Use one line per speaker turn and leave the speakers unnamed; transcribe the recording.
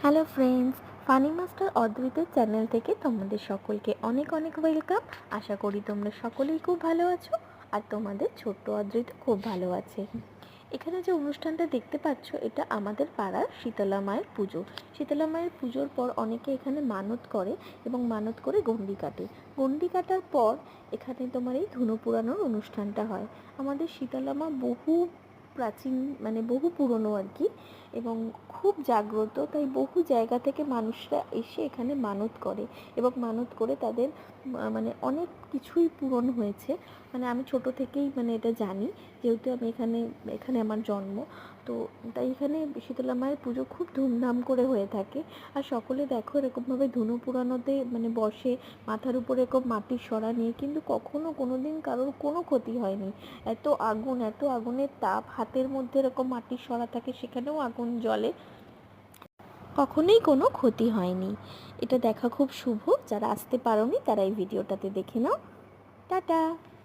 Hello friends, funny master অদ্রিতের channel থেকে তোমাদের সকলকে অনেক অনেক ওয়েলকাম। আশা করি তোমরা সকলেই খুব ভালো আছো আর তোমাদের ছোট্ট অদ্রিত খুব ভালো আছে। এখানে যে অনুষ্ঠানটা দেখতে পাচ্ছ, এটা আমাদের পাড়ার শীতলা মায়ের পুজো। শীতলা মায়ের পুজোর পর অনেকে এখানে মানত করে এবং মানত করে গণ্ডি কাটে। গণ্ডি কাটার পর এখানে তোমার এই ধুনো পোড়ানোর অনুষ্ঠানটা হয়। আমাদের শীতলা মা বহু প্রাচীন, মানে বহু পুরনো আর কি, এবং খুব জাগ্রত, তাই বহু জায়গা থেকে মানুষরা এসে এখানে মানত করে এবং মানত করে তাদের মানে অনেক কিছুই পূরণ হয়েছে। মানে আমি ছোট থেকেই মানে এটা জানি, যেহেতু আমি এখানে আমার জন্ম। তো তাই এখানে শীতলা মায়ের পুজো খুব ধুমধাম করে হয়ে থাকে। আর সকলে দেখো এরকমভাবে ধুনো পুরানোতে মানে বসে মাথার উপরে এরকম মাটির সরা নিয়ে, কিন্তু কখনো কোনো দিন কারোর কোনো ক্ষতি হয়নি। এত আগুন, এত আগুনের তাপ, হাতের মধ্যে এরকম মাটির সরা থাকে, সেখানেও আগুন জ্বলে, কখনোই কোনো ক্ষতি হয়নি। এটা দেখা খুব শুভ। যারা আসতে পারোনি তারা এই ভিডিওটাতে দেখে নাও। টাটা।